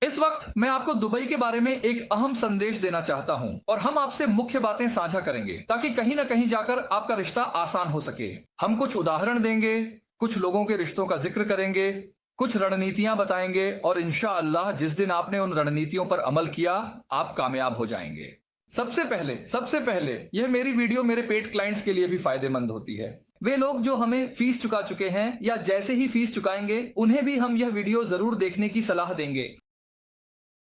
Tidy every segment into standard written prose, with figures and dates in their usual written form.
इस वक्त मैं आपको दुबई के बारे में एक अहम संदेश देना चाहता हूं और हम आपसे मुख्य बातें साझा करेंगे ताकि कहीं ना कहीं जाकर आपका रिश्ता आसान हो सके। हम कुछ उदाहरण देंगे, कुछ लोगों के रिश्तों का जिक्र करेंगे, कुछ रणनीतियां बताएंगे और इंशाअल्लाह जिस दिन आपने उन रणनीतियों पर अमल किया आप कामयाब हो जाएंगे। सबसे पहले यह मेरी वीडियो मेरे पेड क्लाइंट्स के लिए भी फायदेमंद होती है। वे लोग जो हमें फीस चुका चुके हैं या जैसे ही फीस चुकाएंगे उन्हें भी हम यह वीडियो जरूर देखने की सलाह देंगे।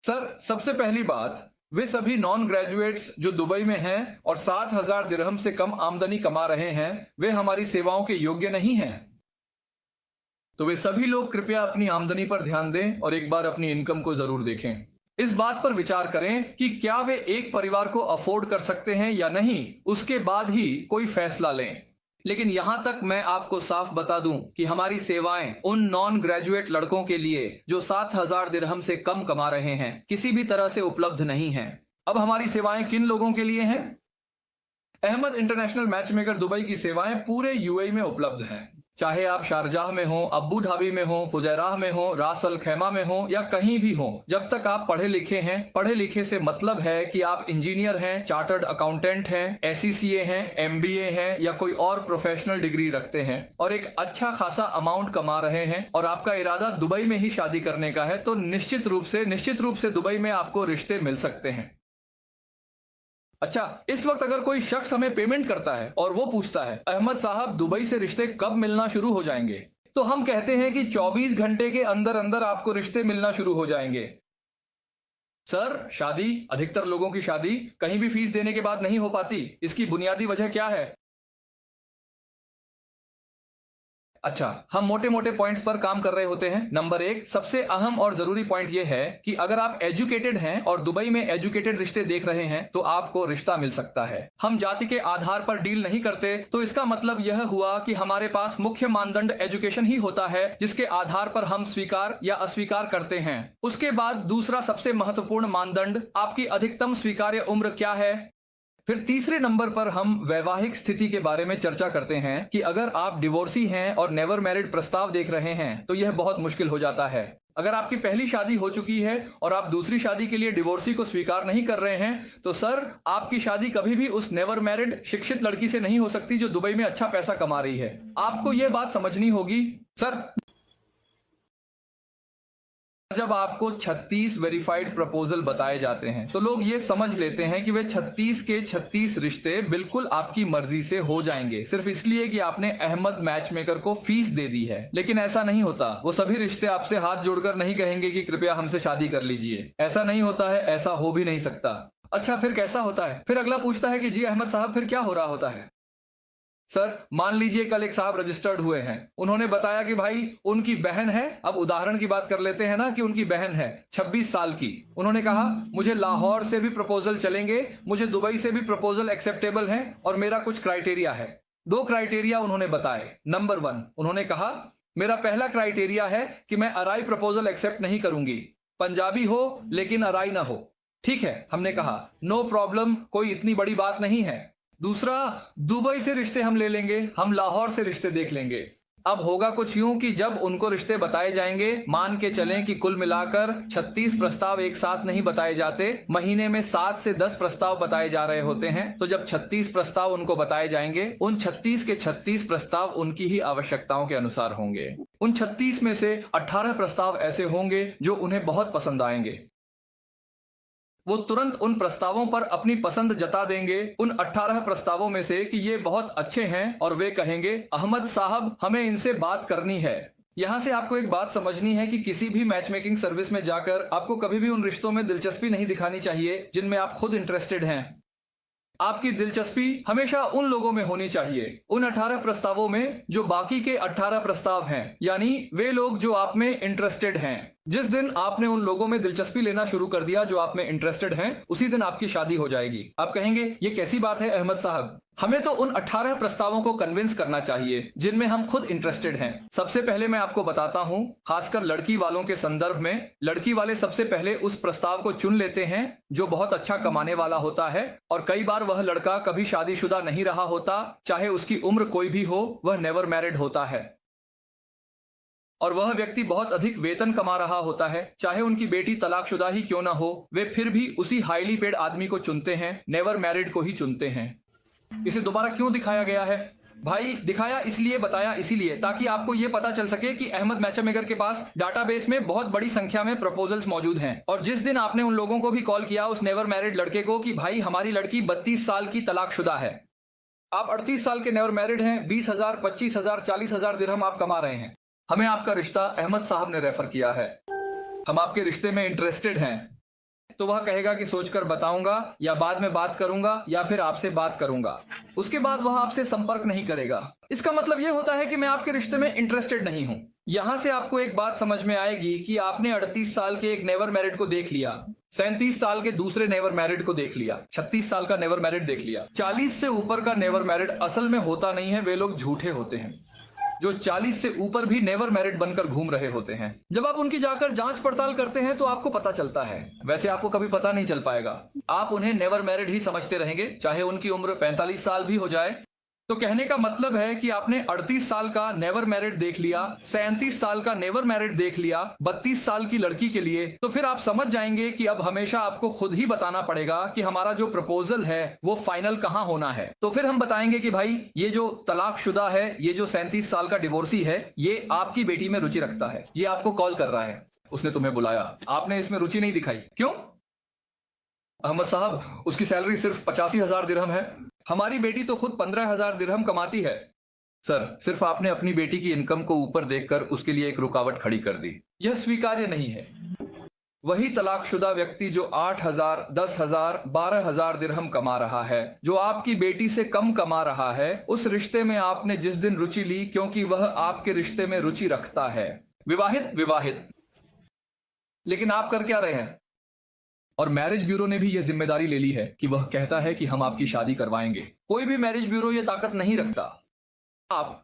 सर, सबसे पहली बात, वे सभी नॉन ग्रेजुएट्स जो दुबई में हैं और 7,000 दिरहम से कम आमदनी कमा रहे हैं, वे हमारी सेवाओं के योग्य नहीं हैं। तो वे सभी लोग कृपया अपनी आमदनी पर ध्यान दें और एक बार अपनी इनकम को जरूर देखें। इस बात पर विचार करें कि क्या वे एक परिवार को अफोर्ड कर सकते हैं या नहीं, उसके बाद ही कोई फैसला लें। लेकिन यहां तक मैं आपको साफ बता दूं कि हमारी सेवाएं उन नॉन ग्रेजुएट लड़कों के लिए जो 7,000 दिरहम से कम कमा रहे हैं किसी भी तरह से उपलब्ध नहीं हैं। अब हमारी सेवाएं किन लोगों के लिए हैं? Ahmad international match maker Dubai की सेवाएं पूरे यूएई में उपलब्ध हैं। चाहे आप शारजाह में हो, अबू धाबी में हो, फुजैराह में हो, रास अल खैमा में हो या कहीं भी हो, जब तक आप पढ़े लिखे हैं, पढ़े लिखे से मतलब है कि आप इंजीनियर हैं, चार्टर्ड अकाउंटेंट हैं, एसईसीए हैं, एमबीए हैं या कोई और प्रोफेशनल डिग्री रखते हैं और एक अच्छा खासा अमाउंट कमा रहे हैं और आपका इरादा दुबई में ही शादी करने का है, तो निश्चित रूप से दुबई में आपको रिश्ते मिल सकते हैं। अच्छा, इस वक्त अगर कोई शख्स हमें पेमेंट करता है और वो पूछता है अहमद साहब दुबई से रिश्ते कब मिलना शुरू हो जाएंगे, तो हम कहते हैं कि 24 घंटे के अंदर अंदर आपको रिश्ते मिलना शुरू हो जाएंगे। सर, अधिकतर लोगों की शादी कहीं भी फीस देने के बाद नहीं हो पाती, इसकी बुनियादी वजह क्या है? अच्छा, हम मोटे मोटे पॉइंट्स पर काम कर रहे होते हैं। नंबर 1, सबसे अहम और जरूरी पॉइंट यह है कि अगर आप एजुकेटेड हैं और दुबई में एजुकेटेड रिश्ते देख रहे हैं तो आपको रिश्ता मिल सकता है। हम जाति के आधार पर डील नहीं करते, तो इसका मतलब यह हुआ कि हमारे पास मुख्य मानदंड एजुकेशन ही होता है जिसके आधार पर हम स्वीकार या अस्वीकार करते हैं। उसके बाद दूसरा सबसे महत्वपूर्ण मानदंड आपकी अधिकतम स्वीकार्य उम्र क्या है। फिर तीसरे नंबर पर हम वैवाहिक स्थिति के बारे में चर्चा करते हैं कि अगर आप डिवोर्सी हैं और नेवर मैरिड प्रस्ताव देख रहे हैं तो यह बहुत मुश्किल हो जाता है। अगर आपकी पहली शादी हो चुकी है और आप दूसरी शादी के लिए डिवोर्सी को स्वीकार नहीं कर रहे हैं तो सर, आपकी शादी कभी भी उस नेवर मैरिड शिक्षित लड़की से नहीं हो सकती जो दुबई में अच्छा पैसा कमा रही है। आपको यह बात समझनी होगी। सर, जब आपको 36 वेरीफाइड प्रपोजल बताए जाते हैं तो लोग ये समझ लेते हैं कि वे 36 के 36 रिश्ते बिल्कुल आपकी मर्जी से हो जाएंगे, सिर्फ इसलिए कि आपने अहमद मैच मेकर को फीस दे दी है। लेकिन ऐसा नहीं होता। वो सभी रिश्ते आपसे हाथ जोड़कर नहीं कहेंगे कि कृपया हमसे शादी कर लीजिए। ऐसा नहीं होता है, ऐसा हो भी नहीं सकता। अच्छा, फिर कैसा होता है? फिर अगला पूछता है कि जी अहमद साहब, फिर क्या हो रहा होता है? सर, मान लीजिए कल एक साहब रजिस्टर्ड हुए हैं, उन्होंने बताया कि भाई उनकी बहन है, अब उदाहरण की बात कर लेते हैं ना, कि उनकी बहन है 26 साल की। उन्होंने कहा मुझे लाहौर से भी प्रपोजल चलेंगे, मुझे दुबई से भी प्रपोजल एक्सेप्टेबल है और मेरा कुछ क्राइटेरिया है। 2 क्राइटेरिया उन्होंने बताए। नंबर 1, उन्होंने कहा मेरा पहला क्राइटेरिया है कि मैं अराई प्रपोजल एक्सेप्ट नहीं करूंगी, पंजाबी हो लेकिन अराई ना हो। ठीक है, हमने कहा नो प्रॉब्लम, कोई इतनी बड़ी बात नहीं है। दूसरा, दुबई से रिश्ते हम ले लेंगे, हम लाहौर से रिश्ते देख लेंगे। अब होगा कुछ यूं कि जब उनको रिश्ते बताए जाएंगे, मान के चलें कि कुल मिलाकर 36 प्रस्ताव एक साथ नहीं बताए जाते, महीने में 7 से 10 प्रस्ताव बताए जा रहे होते हैं, तो जब 36 प्रस्ताव उनको बताए जाएंगे, उन 36 के 36 प्रस्ताव उनकी ही आवश्यकताओं के अनुसार होंगे। उन 36 में से 18 प्रस्ताव ऐसे होंगे जो उन्हें बहुत पसंद आएंगे। वो तुरंत उन प्रस्तावों पर अपनी पसंद जता देंगे उन 18 प्रस्तावों में से कि ये बहुत अच्छे हैं और वे कहेंगे अहमद साहब हमें इनसे बात करनी है। यहाँ से आपको एक बात समझनी है कि किसी भी मैच मेकिंग सर्विस में जाकर आपको कभी भी उन रिश्तों में दिलचस्पी नहीं दिखानी चाहिए जिनमें आप खुद इंटरेस्टेड हैं। आपकी दिलचस्पी हमेशा उन लोगों में होनी चाहिए, उन 18 प्रस्तावों में जो बाकी के 18 प्रस्ताव हैं, यानी वे लोग जो आप में इंटरेस्टेड हैं। जिस दिन आपने उन लोगों में दिलचस्पी लेना शुरू कर दिया जो आप में इंटरेस्टेड हैं, उसी दिन आपकी शादी हो जाएगी। आप कहेंगे ये कैसी बात है अहमद साहब? हमें तो उन 18 प्रस्तावों को कन्विंस करना चाहिए जिनमें हम खुद इंटरेस्टेड हैं। सबसे पहले मैं आपको बताता हूँ, खासकर लड़की वालों के संदर्भ में, लड़की वाले सबसे पहले उस प्रस्ताव को चुन लेते हैं जो बहुत अच्छा कमाने वाला होता है और कई बार वह लड़का कभी शादीशुदा नहीं रहा होता, चाहे उसकी उम्र कोई भी हो, वह नेवर मैरिड होता है। और वह व्यक्ति बहुत अधिक वेतन कमा रहा होता है, चाहे उनकी बेटी तलाकशुदा ही क्यों ना हो, वे फिर भी उसी हाईली पेड आदमी को चुनते हैं, नेवर मैरिड को ही चुनते हैं। इसे दोबारा क्यों दिखाया गया है? भाई दिखाया इसलिए, बताया इसीलिए, ताकि आपको ये पता चल सके कि अहमद मैचमेकर के पास डाटाबेस में बहुत बड़ी संख्या में प्रपोजल्स मौजूद हैं। और जिस दिन आपने उन लोगों को भी कॉल किया, उस नेवर मैरिड लड़के को, कि भाई हमारी लड़की 32 साल की तलाकशुदा है, आप 38 साल के नेवर मैरिड हैं, 20,000, 25,000, 40,000 दिरहम आप कमा रहे हैं, हमें आपका रिश्ता अहमद साहब ने रेफर किया है, हम आपके रिश्ते में इंटरेस्टेड हैं, तो वह कहेगा कि सोचकर बताऊंगा, या बाद में बात करूंगा, या फिर आपसे बात करूंगा। उसके बाद वह आपसे संपर्क नहीं करेगा। इसका मतलब यह होता है कि मैं आपके रिश्ते में इंटरेस्टेड नहीं हूं। यहां से आपको एक बात समझ में आएगी कि आपने 38 साल के एक नेवर मैरिड को देख लिया, 37 साल के दूसरे नेवर मैरिड को देख लिया, 36 साल का नेवर मैरिड देख लिया। 40 से ऊपर का नेवर मैरिड असल में होता नहीं है, वे लोग झूठे होते हैं। जो 40 से ऊपर भी नेवर मैरिड बनकर घूम रहे होते हैं, जब आप उनकी जाकर जांच पड़ताल करते हैं तो आपको पता चलता है। वैसे आपको कभी पता नहीं चल पाएगा, आप उन्हें नेवर मैरिड ही समझते रहेंगे, चाहे उनकी उम्र 45 साल भी हो जाए। तो कहने का मतलब है कि आपने 38 साल का नेवर मैरिड देख लिया, 37 साल का नेवर मैरिड देख लिया 32 साल की लड़की के लिए, तो फिर आप समझ जाएंगे कि अब हमेशा आपको खुद ही बताना पड़ेगा कि हमारा जो प्रपोजल है वो फाइनल कहाँ होना है। तो फिर हम बताएंगे कि भाई ये जो तलाकशुदा है, ये जो 37 साल का डिवोर्सी है, ये आपकी बेटी में रुचि रखता है, ये आपको कॉल कर रहा है, उसने तुम्हें बुलाया, आपने इसमें रुचि नहीं दिखाई, क्यों? अहमद साहब, उसकी सैलरी सिर्फ 85,000 दिरहम है, हमारी बेटी तो खुद 15,000 दिरहम कमाती है। सर, सिर्फ आपने अपनी बेटी की इनकम को ऊपर देखकर उसके लिए एक रुकावट खड़ी कर दी, यह स्वीकार्य नहीं है। वही तलाकशुदा व्यक्ति जो 8,000, 10,000, 12,000 दिरहम कमा रहा है, जो आपकी बेटी से कम कमा रहा है, उस रिश्ते में आपने जिस दिन रुचि ली, क्योंकि वह आपके रिश्ते में रुचि रखता है, विवाहित, लेकिन आप कर क्या रहे हैं? और मैरिज ब्यूरो ने भी यह जिम्मेदारी ले ली है कि वह कहता है कि हम आपकी शादी करवाएंगे। कोई भी मैरिज ब्यूरो यह ताकत नहीं रखता।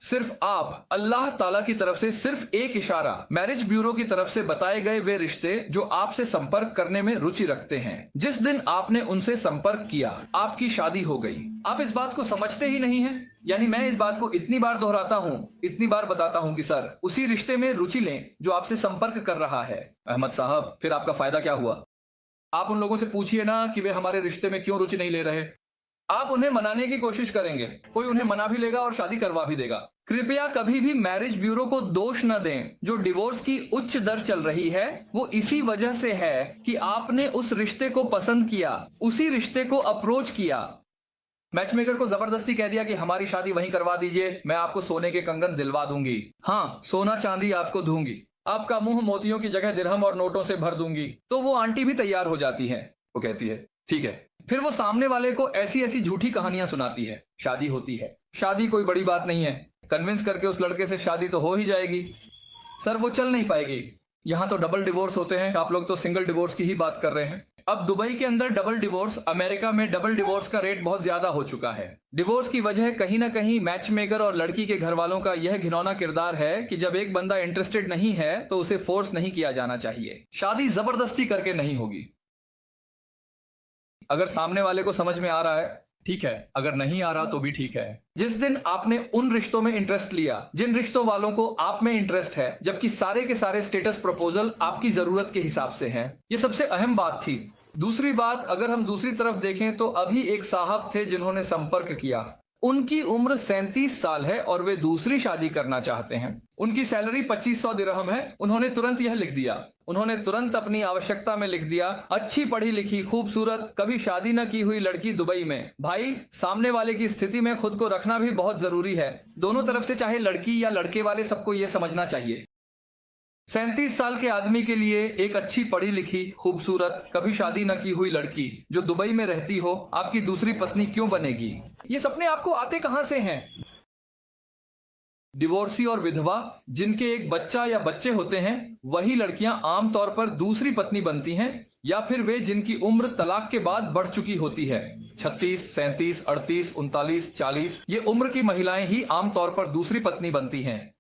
सिर्फ आप अल्लाह ताला की तरफ से सिर्फ एक इशारा, मैरिज ब्यूरो की तरफ से बताए गए वे रिश्ते जो आपसे संपर्क करने में रुचि रखते हैं, जिस दिन आपने उनसे संपर्क किया, आपकी शादी हो गई। आप इस बात को समझते ही नहीं हैं। यानी मैं इस बात को इतनी बार दोहराता हूँ, इतनी बार बताता हूँ कि सर, उसी रिश्ते में रुचि लें जो आपसे संपर्क कर रहा है। अहमद साहब, फिर आपका फायदा क्या हुआ? आप उन लोगों से पूछिए ना कि वे हमारे रिश्ते में क्यों रुचि नहीं ले रहे। आप उन्हें मनाने की कोशिश करेंगे, कोई उन्हें मना भी लेगा और शादी करवा भी देगा। कृपया कभी भी मैरिज ब्यूरो को दोष न दें। जो डिवोर्स की उच्च दर चल रही है वो इसी वजह से है कि आपने उस रिश्ते को पसंद किया, उसी रिश्ते को अप्रोच किया। मैचमेकर को जबरदस्ती कह दिया कि हमारी शादी वहीं करवा दीजिए, मैं आपको सोने के कंगन दिलवा दूंगी, हाँ सोना चांदी आपको दूंगी, आपका मुंह मोतियों की जगह दिरहम और नोटों से भर दूंगी। तो वो आंटी भी तैयार हो जाती है, वो कहती है ठीक है। फिर वो सामने वाले को ऐसी ऐसी झूठी कहानियां सुनाती है, शादी होती है, शादी कोई बड़ी बात नहीं है, कन्विंस करके उस लड़के से शादी तो हो ही जाएगी। सर वो चल नहीं पाएगी, यहाँ तो डबल डिवोर्स होते हैं, आप लोग तो सिंगल डिवोर्स की ही बात कर रहे हैं। अब दुबई के अंदर डबल डिवोर्स, अमेरिका में डबल डिवोर्स का रेट बहुत ज्यादा हो चुका है। डिवोर्स की वजह कहीं ना कहीं मैचमेकर और लड़की के घर वालों का यह घिनौना किरदार है कि जब एक बंदा इंटरेस्टेड नहीं है तो उसे फोर्स नहीं किया जाना चाहिए। शादी जबरदस्ती करके नहीं होगी। अगर सामने वाले को समझ में आ रहा है ठीक है, अगर नहीं आ रहा तो भी ठीक है। जिस दिन आपने उन रिश्तों में इंटरेस्ट लिया जिन रिश्तों वालों को आप में इंटरेस्ट है, जबकि सारे के सारे स्टेटस प्रपोजल आपकी जरूरत के हिसाब से हैं, ये सबसे अहम बात थी। दूसरी बात, अगर हम दूसरी तरफ देखें तो अभी एक साहब थे जिन्होंने संपर्क किया, उनकी उम्र 37 साल है और वे दूसरी शादी करना चाहते हैं। उनकी सैलरी 2500 दिरहम है। उन्होंने तुरंत यह लिख दिया, उन्होंने तुरंत अपनी आवश्यकता में लिख दिया, अच्छी पढ़ी लिखी, खूबसूरत, कभी शादी न की हुई लड़की दुबई में। भाई, सामने वाले की स्थिति में खुद को रखना भी बहुत जरूरी है। दोनों तरफ से, चाहे लड़की या लड़के वाले, सबको यह समझना चाहिए 37 साल के आदमी के लिए एक अच्छी पढ़ी लिखी, खूबसूरत, कभी शादी न की हुई लड़की जो दुबई में रहती हो आपकी दूसरी पत्नी क्यों बनेगी? ये सपने आपको आते कहां से हैं? डिवोर्सी और विधवा जिनके एक बच्चा या बच्चे होते हैं, वही लड़कियां आमतौर पर दूसरी पत्नी बनती हैं, या फिर वे जिनकी उम्र तलाक के बाद बढ़ चुकी होती है, 36, 37, 38, 39, 40, ये उम्र की महिलाएं ही आमतौर पर दूसरी पत्नी बनती हैं।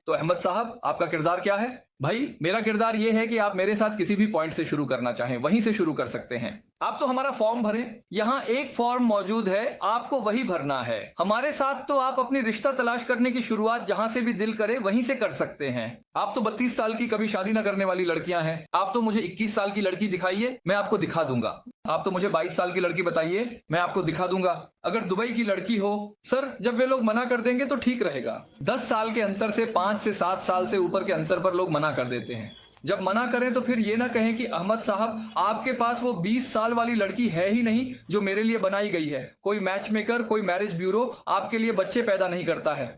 तो अहमद साहब, आपका किरदार क्या है? भाई मेरा किरदार ये है कि आप मेरे साथ किसी भी पॉइंट से शुरू करना चाहें वहीं से शुरू कर सकते हैं। आप तो हमारा फॉर्म भरें, यहाँ एक फॉर्म मौजूद है, आपको वही भरना है। हमारे साथ तो आप अपनी रिश्ता तलाश करने की शुरुआत जहाँ से भी दिल करे वहीं से कर सकते हैं। आप तो 32 साल की कभी शादी न करने वाली लड़कियां हैं। आप तो मुझे 21 साल की लड़की दिखाइए, मैं आपको दिखा दूंगा। आप तो मुझे 22 साल की लड़की बताइए, मैं आपको दिखा दूंगा। अगर दुबई की लड़की हो, सर जब वे लोग मना कर देंगे तो ठीक रहेगा। 10 साल के अंतर से 5 से 7 साल से ऊपर के अंतर पर लोग मना कर देते हैं। जब मना करें तो फिर ये ना कहें कि अहमद साहब आपके पास वो 20 साल वाली लड़की है ही नहीं जो मेरे लिए बनाई गई है। कोई मैच मेकर, कोई मैरिज ब्यूरो आपके लिए बच्चे पैदा नहीं करता है।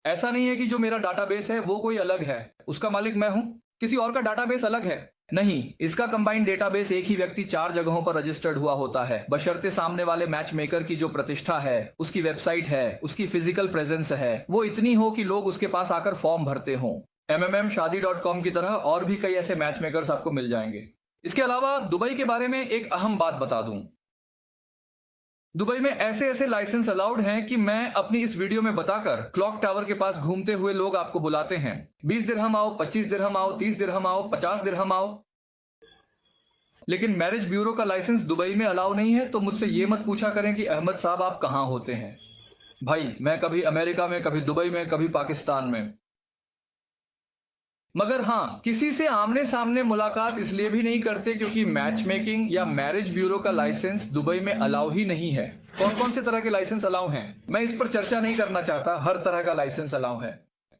ऐसा नहीं है कि जो मेरा डाटाबेस है वो कोई अलग है, उसका मालिक मैं हूं, किसी और का डाटाबेस अलग है। नहीं, इसका कंबाइंड डेटाबेस एक ही व्यक्ति 4 जगहों पर रजिस्टर्ड हुआ होता है, बशर्ते सामने वाले मैच मेकर की जो प्रतिष्ठा है, उसकी वेबसाइट है, उसकी फिजिकल प्रेजेंस है, वो इतनी हो कि लोग उसके पास आकर फॉर्म भरते हों। MMMshadi.com की तरह और भी कई ऐसे मैच मेकर्स आपको मिल जाएंगे। इसके अलावा दुबई के बारे में एक अहम बात बता दूं। दुबई में ऐसे ऐसे लाइसेंस अलाउड हैं कि मैं अपनी इस वीडियो में बताकर क्लॉक टावर के पास घूमते हुए लोग आपको बुलाते हैं। 20 दिरहम आओ, 25 दिरहम आओ, 30 दिरहम आओ, 50 दिरहम आओ। लेकिन मैरिज ब्यूरो का लाइसेंस दुबई में अलाउ नहीं है, तो मुझसे ये मत पूछा करें कि अहमद साहब आप कहां होते हैं। भाई मैं कभी अमेरिका में, कभी दुबई में, कभी पाकिस्तान में। मगर हाँ, किसी से आमने सामने मुलाकात इसलिए भी नहीं करते क्योंकि मैच मेकिंग या मैरिज ब्यूरो का लाइसेंस दुबई में अलाउ ही नहीं है। कौन कौन से तरह के लाइसेंस अलाउ हैं, मैं इस पर चर्चा नहीं करना चाहता। हर तरह का लाइसेंस अलाउ है।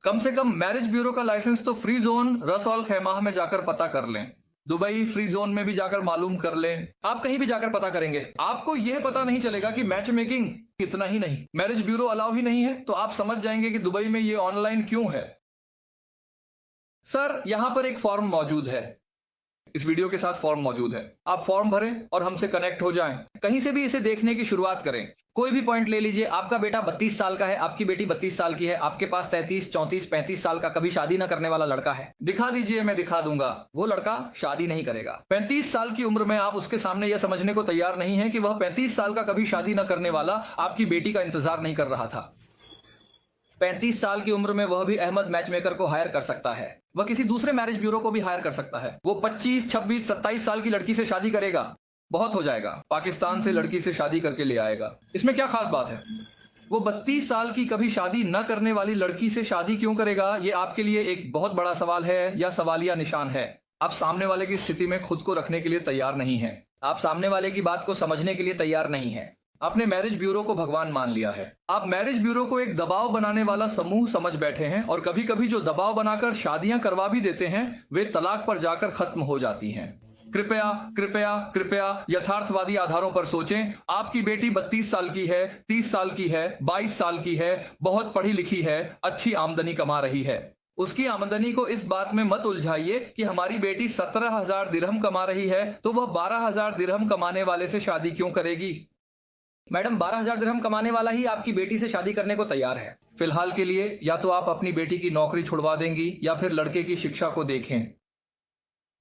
कम से कम मैरिज ब्यूरो का लाइसेंस तो फ्री जोन रस ऑल खैमाह में जाकर पता कर लें। दुबई फ्री जोन में भी जाकर मालूम कर लें। आप कहीं भी जाकर पता करेंगे, आपको यह पता नहीं चलेगा कि मैच मेकिंग इतना ही नहीं, मैरिज ब्यूरो अलाउ ही नहीं है, तो आप समझ जाएंगे कि दुबई में ये ऑनलाइन क्यों है। सर यहां पर एक फॉर्म मौजूद है, इस वीडियो के साथ फॉर्म मौजूद है। आप फॉर्म भरें और हमसे कनेक्ट हो जाएं। कहीं से भी इसे देखने की शुरुआत करें। कोई भी पॉइंट ले लीजिए। आपका बेटा 32 साल का है, आपकी बेटी 32 साल की है, आपके पास 33, 34, 35 साल का कभी शादी न करने वाला लड़का है। दिखा दीजिए, मैं दिखा दूंगा। वो लड़का शादी नहीं करेगा। 35 साल की उम्र में आप उसके सामने यह समझने को तैयार नहीं है कि वह 35 साल का कभी शादी न करने वाला आपकी बेटी का इंतजार नहीं कर रहा था। 35 साल की उम्र में वह भी अहमद मैचमेकर को हायर कर सकता है। वह किसी दूसरे मैरिज ब्यूरो को भी हायर कर सकता है। वो 25, 26, 27 साल की लड़की से शादी करेगा, बहुत हो जाएगा। पाकिस्तान से लड़की से शादी करके ले आएगा। इसमें क्या खास बात है। वो 32 साल की कभी शादी न करने वाली लड़की से शादी क्यों करेगा, ये आपके लिए एक बहुत बड़ा सवाल है या सवालिया निशान है। आप सामने वाले की स्थिति में खुद को रखने के लिए तैयार नहीं है। आप सामने वाले की बात को समझने के लिए तैयार नहीं है। आपने मैरिज ब्यूरो को भगवान मान लिया है। आप मैरिज ब्यूरो को एक दबाव बनाने वाला समूह समझ बैठे हैं, और कभी कभी जो दबाव बनाकर शादियां करवा भी देते हैं वे तलाक पर जाकर खत्म हो जाती हैं। कृपया कृपया कृपया यथार्थवादी आधारों पर सोचें। आपकी बेटी 32 साल की है, 30 साल की है, 22 साल की है, बहुत पढ़ी लिखी है, अच्छी आमदनी कमा रही है। उसकी आमदनी को इस बात में मत उलझाइए कि हमारी बेटी 17,000 दिरहम कमा रही है तो वह 12,000 दिरहम कमाने वाले से शादी क्यों करेगी। मैडम 12,000 दिरहम कमाने वाला ही आपकी बेटी से शादी करने को तैयार है। फिलहाल के लिए या तो आप अपनी बेटी की नौकरी छुड़वा देंगी या फिर लड़के की शिक्षा को देखें।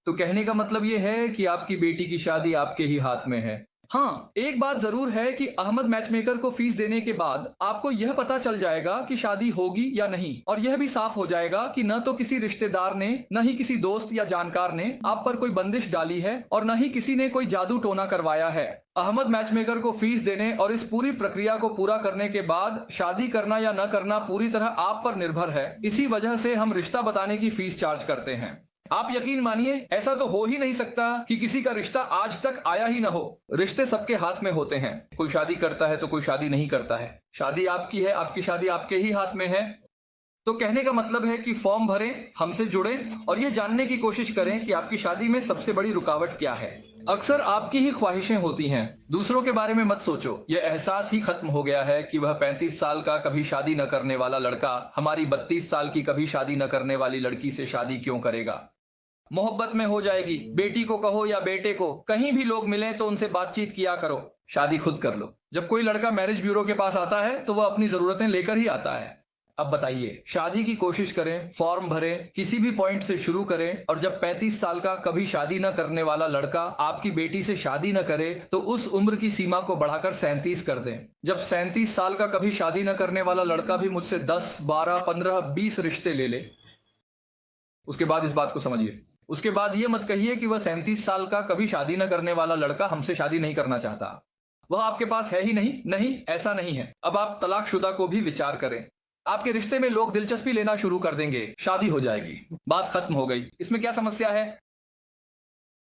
तो कहने का मतलब ये है कि आपकी बेटी की शादी आपके ही हाथ में है। हाँ, एक बात जरूर है कि अहमद मैचमेकर को फीस देने के बाद आपको यह पता चल जाएगा कि शादी होगी या नहीं, और यह भी साफ हो जाएगा कि न तो किसी रिश्तेदार ने, न ही किसी दोस्त या जानकार ने आप पर कोई बंदिश डाली है, और न ही किसी ने कोई जादू टोना करवाया है। अहमद मैचमेकर को फीस देने और इस पूरी प्रक्रिया को पूरा करने के बाद शादी करना या न करना पूरी तरह आप पर निर्भर है। इसी वजह से हम रिश्ता बताने की फीस चार्ज करते हैं। आप यकीन मानिए, ऐसा तो हो ही नहीं सकता कि किसी का रिश्ता आज तक आया ही ना हो। रिश्ते सबके हाथ में होते हैं। कोई शादी करता है तो कोई शादी नहीं करता है। शादी आपकी है, आपकी शादी आपके ही हाथ में है। तो कहने का मतलब है कि फॉर्म भरें, हमसे जुड़ें और यह जानने की कोशिश करें कि आपकी शादी में सबसे बड़ी रुकावट क्या है। अक्सर आपकी ही ख्वाहिशें होती हैं, दूसरों के बारे में मत सोचो। यह एहसास ही खत्म हो गया है कि वह 35 साल का कभी शादी न करने वाला लड़का हमारी 32 साल की कभी शादी न करने वाली लड़की से शादी क्यों करेगा। मोहब्बत में हो जाएगी। बेटी को कहो या बेटे को, कहीं भी लोग मिलें तो उनसे बातचीत किया करो। शादी खुद कर लो। जब कोई लड़का मैरिज ब्यूरो के पास आता है तो वह अपनी जरूरतें लेकर ही आता है। अब बताइए, शादी की कोशिश करें, फॉर्म भरें, किसी भी पॉइंट से शुरू करें, और जब 35 साल का कभी शादी न करने वाला लड़का आपकी बेटी से शादी न करे तो उस उम्र की सीमा को बढ़ाकर 37 कर दें। जब 37 साल का कभी शादी न करने वाला लड़का भी मुझसे 10, 12, 15, 20 रिश्ते ले ले उसके बाद इस बात को समझिए। उसके बाद ये मत कहिए कि वह 37 साल का कभी शादी न करने वाला लड़का हमसे शादी नहीं करना चाहता। वह आपके पास है ही नहीं। नहीं, ऐसा नहीं है। अब आप तलाकशुदा को भी विचार करें। आपके रिश्ते में लोग दिलचस्पी लेना शुरू कर देंगे, शादी हो जाएगी, बात खत्म हो गई। इसमें क्या समस्या है?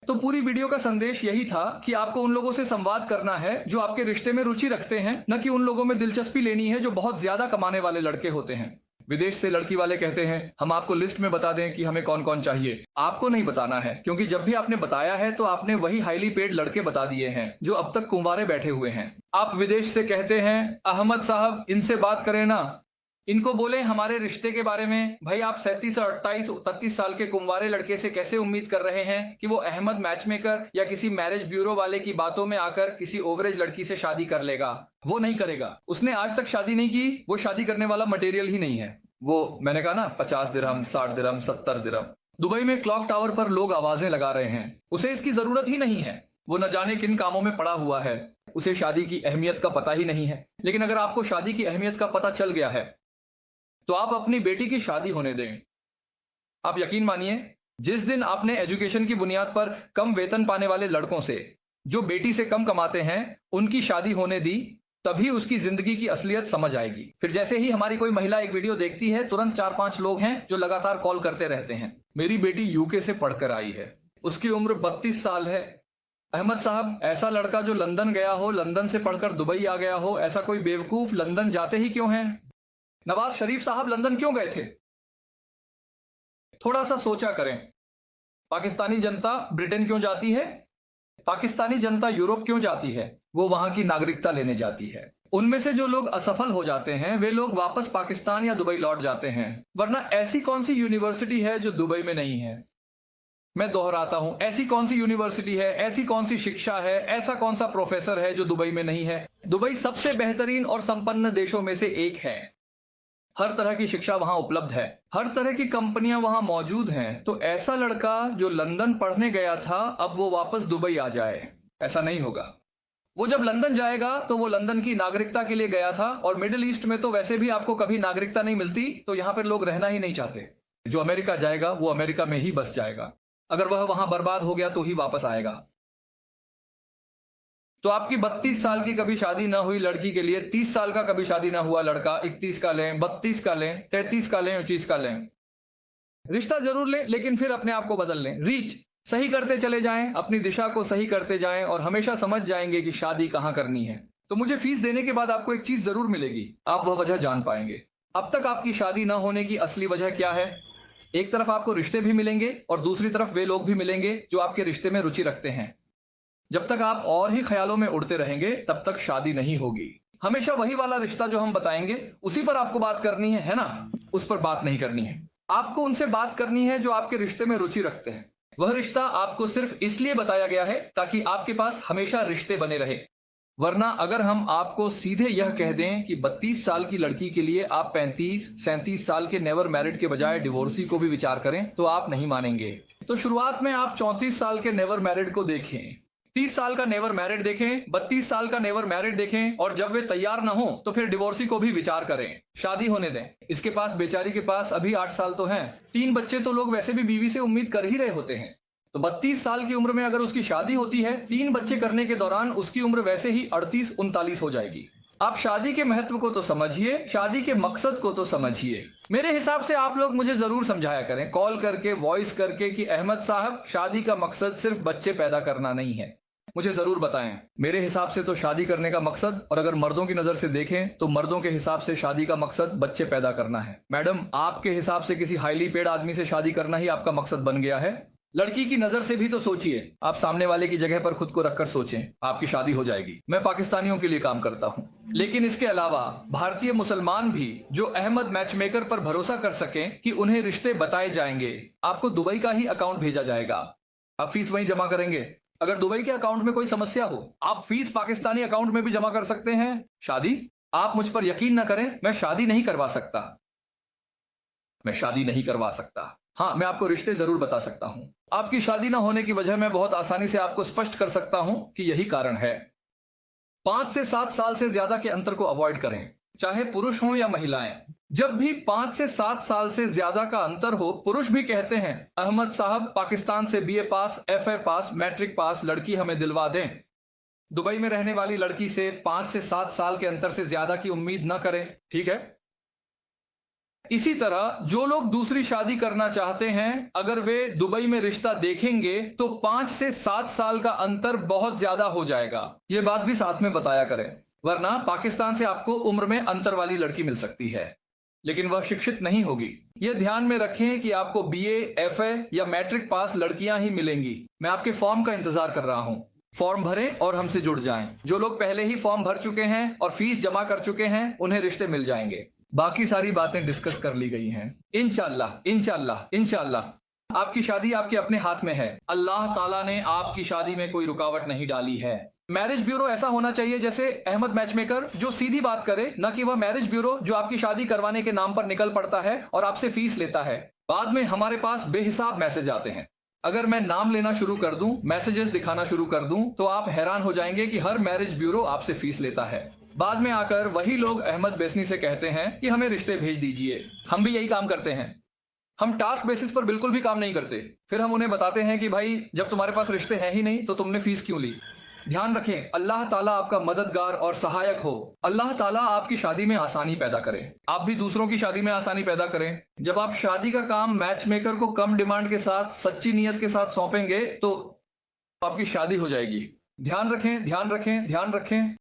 तो पूरी वीडियो का संदेश यही था कि आपको उन लोगों से संवाद करना है जो आपके रिश्ते में रुचि रखते हैं, न कि उन लोगों में दिलचस्पी लेनी है जो बहुत ज्यादा कमाने वाले लड़के होते हैं। विदेश से लड़की वाले कहते हैं हम आपको लिस्ट में बता दें कि हमें कौन कौन चाहिए। आपको नहीं बताना है, क्योंकि जब भी आपने बताया है तो आपने वही हाईली पेड लड़के बता दिए हैं जो अब तक कुंवारे बैठे हुए हैं। आप विदेश से कहते हैं अहमद साहब इनसे बात करें ना, इनको बोले हमारे रिश्ते के बारे में। भाई आप 37 और 28 33 साल के कुंवारे लड़के से कैसे उम्मीद कर रहे हैं कि वो अहमद मैचमेकर या किसी मैरिज ब्यूरो वाले की बातों में आकर किसी ओवरेज लड़की से शादी कर लेगा? वो नहीं करेगा। उसने आज तक शादी नहीं की, वो शादी करने वाला मटेरियल ही नहीं है। वो मैंने कहा ना 50 दिरहम, 60 दिरहम, 70 दिरहम। दुबई में क्लॉक टावर पर लोग आवाजें लगा रहे हैं। उसे इसकी जरूरत ही नहीं है। वो न जाने किन कामों में पड़ा हुआ है। उसे शादी की अहमियत का पता ही नहीं है। लेकिन अगर आपको शादी की अहमियत का पता चल गया है तो आप अपनी बेटी की शादी होने दें। आप यकीन मानिए, जिस दिन आपने एजुकेशन की बुनियाद पर कम वेतन पाने वाले लड़कों से जो बेटी से कम कमाते हैं उनकी शादी होने दी, तभी उसकी जिंदगी की असलियत समझ आएगी। फिर जैसे ही हमारी कोई महिला एक वीडियो देखती है, तुरंत 4-5 लोग हैं जो लगातार कॉल करते रहते हैं। मेरी बेटी यूके से पढ़कर आई है, उसकी उम्र 32 साल है। अहमद साहब, ऐसा लड़का जो लंदन गया हो, लंदन से पढ़कर दुबई आ गया हो, ऐसा कोई बेवकूफ लंदन जाते ही क्यों है? नवाज शरीफ साहब लंदन क्यों गए थे? थोड़ा सा सोचा करें। पाकिस्तानी जनता ब्रिटेन क्यों जाती है? पाकिस्तानी जनता यूरोप क्यों जाती है? वो वहां की नागरिकता लेने जाती है। उनमें से जो लोग असफल हो जाते हैं वे लोग वापस पाकिस्तान या दुबई लौट जाते हैं। वरना ऐसी कौन सी यूनिवर्सिटी है जो दुबई में नहीं है? मैं दोहराता हूं, ऐसी कौन सी यूनिवर्सिटी है, ऐसी कौन सी शिक्षा है, ऐसा कौन सा प्रोफेसर है जो दुबई में नहीं है? दुबई सबसे बेहतरीन और संपन्न देशों में से एक है। हर तरह की शिक्षा वहां उपलब्ध है, हर तरह की कंपनियां वहां मौजूद हैं। तो ऐसा लड़का जो लंदन पढ़ने गया था, अब वो वापस दुबई आ जाए, ऐसा नहीं होगा। वो जब लंदन जाएगा तो वो लंदन की नागरिकता के लिए गया था, और मिडिल ईस्ट में तो वैसे भी आपको कभी नागरिकता नहीं मिलती, तो यहां पर लोग रहना ही नहीं चाहते। जो अमेरिका जाएगा वो अमेरिका में ही बस जाएगा। अगर वह वहां बर्बाद हो गया तो ही वापस आएगा। तो आपकी 32 साल की कभी शादी ना हुई लड़की के लिए 30 साल का कभी शादी ना हुआ लड़का 31 का लें, 32 का लें, 33 का लें, 29 का लें। रिश्ता जरूर लें, लेकिन फिर अपने आप को बदल लें। रीच सही करते चले जाएं, अपनी दिशा को सही करते जाएं, और हमेशा समझ जाएंगे कि शादी कहां करनी है। तो मुझे फीस देने के बाद आपको एक चीज जरूर मिलेगी, आप वह वजह जान पाएंगे। अब तक आपकी शादी ना होने की असली वजह क्या है? एक तरफ आपको रिश्ते भी मिलेंगे और दूसरी तरफ वे लोग भी मिलेंगे जो आपके रिश्ते में रुचि रखते हैं। जब तक आप और ही ख्यालों में उड़ते रहेंगे तब तक शादी नहीं होगी। हमेशा वही वाला रिश्ता जो हम बताएंगे उसी पर आपको बात करनी है ना? उस पर बात नहीं करनी है। आपको उनसे बात करनी है जो आपके रिश्ते में रुचि रखते हैं। वह रिश्ता आपको सिर्फ इसलिए बताया गया है ताकि आपके पास हमेशा रिश्ते बने रहे। वरना अगर हम आपको सीधे यह कह दें कि 32 साल की लड़की के लिए आप 35-37 साल के नेवर मैरिड के बजाय डिवोर्सी को भी विचार करें तो आप नहीं मानेंगे। तो शुरुआत में आप 34 साल के नेवर मैरिड को देखें, 30 साल का नेवर मैरिड देखें, 32 साल का नेवर मैरिड देखें, और जब वे तैयार ना हो तो फिर डिवोर्सी को भी विचार करें, शादी होने दें। इसके पास, बेचारी के पास अभी 8 साल तो हैं। 3 बच्चे तो लोग वैसे भी बीवी से उम्मीद कर ही रहे होते हैं। तो 32 साल की उम्र में अगर उसकी शादी होती है, 3 बच्चे करने के दौरान उसकी उम्र वैसे ही 38-39 हो जाएगी। आप शादी के महत्व को तो समझिए, शादी के मकसद को तो समझिए। मेरे हिसाब से आप लोग मुझे जरूर समझाया करें, कॉल करके, वॉइस करके, कि अहमद साहब शादी का मकसद सिर्फ बच्चे पैदा करना नहीं है। मुझे जरूर बताएं। मेरे हिसाब से तो शादी करने का मकसद, और अगर मर्दों की नजर से देखें तो मर्दों के हिसाब से शादी का मकसद बच्चे पैदा करना है। मैडम, आपके हिसाब से किसी हाईली पेड आदमी से शादी करना ही आपका मकसद बन गया है। लड़की की नजर से भी तो सोचिए, आप सामने वाले की जगह पर खुद को रखकर सोचें, आपकी शादी हो जाएगी। मैं पाकिस्तानियों के लिए काम करता हूं, लेकिन इसके अलावा भारतीय मुसलमान भी जो अहमद मैचमेकर पर भरोसा कर सकें कि उन्हें रिश्ते बताए जाएंगे, आपको दुबई का ही अकाउंट भेजा जाएगा। आप फीस वहीं जमा करेंगे। अगर दुबई के अकाउंट में कोई समस्या हो, आप फीस पाकिस्तानी अकाउंट में भी जमा कर सकते हैं। शादी, आप मुझ पर यकीन न करें, मैं शादी नहीं करवा सकता। मैं शादी नहीं करवा सकता। हाँ, मैं आपको रिश्ते जरूर बता सकता हूं। आपकी शादी न होने की वजह मैं बहुत आसानी से आपको स्पष्ट कर सकता हूं कि यही कारण है। 5 से 7 साल से ज्यादा के अंतर को अवॉइड करें, चाहे पुरुष हों या महिलाएं। जब भी 5 से 7 साल से ज्यादा का अंतर हो, पुरुष भी कहते हैं अहमद साहब पाकिस्तान से बीए पास, एफए पास, मैट्रिक पास लड़की हमें दिलवा दें। दुबई में रहने वाली लड़की से 5 से 7 साल के अंतर से ज्यादा की उम्मीद न करें, ठीक है। इसी तरह जो लोग दूसरी शादी करना चाहते हैं, अगर वे दुबई में रिश्ता देखेंगे तो 5 से 7 साल का अंतर बहुत ज्यादा हो जाएगा। ये बात भी साथ में बताया करें, वरना पाकिस्तान से आपको उम्र में अंतर वाली लड़की मिल सकती है, लेकिन वह शिक्षित नहीं होगी। ये ध्यान में रखें कि आपको बीए, एफए या मैट्रिक पास लड़कियां ही मिलेंगी। मैं आपके फॉर्म का इंतजार कर रहा हूं। फॉर्म भरें और हमसे जुड़ जाएं। जो लोग पहले ही फॉर्म भर चुके हैं और फीस जमा कर चुके हैं, उन्हें रिश्ते मिल जाएंगे। बाकी सारी बातें डिस्कस कर ली गई हैं। इंशाल्लाह इंशाल्लाह इंशाल्लाह आपकी शादी आपके अपने हाथ में है। अल्लाह ताला ने आपकी शादी में कोई रुकावट नहीं डाली है। मैरिज ब्यूरो ऐसा होना चाहिए जैसे अहमद मैचमेकर, जो सीधी बात करे, न कि वह मैरिज ब्यूरो जो आपकी शादी करवाने के नाम पर निकल पड़ता है और आपसे फीस लेता है। बाद में हमारे पास बेहिसाब मैसेज आते हैं। अगर मैं नाम लेना शुरू कर दूं, मैसेजेस दिखाना शुरू कर दूं, तो आप हैरान हो जाएंगे कि हर मैरिज ब्यूरो आपसे फीस लेता है। बाद में आकर वही लोग अहमद बेसनी से कहते हैं कि हमें रिश्ते भेज दीजिए। हम भी यही काम करते हैं। हम टास्क बेसिस पर बिल्कुल भी काम नहीं करते। फिर हम उन्हें बताते हैं कि भाई, जब तुम्हारे पास रिश्ते हैं ही नहीं तो तुमने फीस क्यों ली। ध्यान रखें, अल्लाह ताला आपका मददगार और सहायक हो। अल्लाह ताला आपकी शादी में आसानी पैदा करे, आप भी दूसरों की शादी में आसानी पैदा करें। जब आप शादी का काम मैच मेकर को कम डिमांड के साथ सच्ची नीयत के साथ सौंपेंगे तो आपकी शादी हो जाएगी। ध्यान रखें, ध्यान रखें, ध्यान रखें।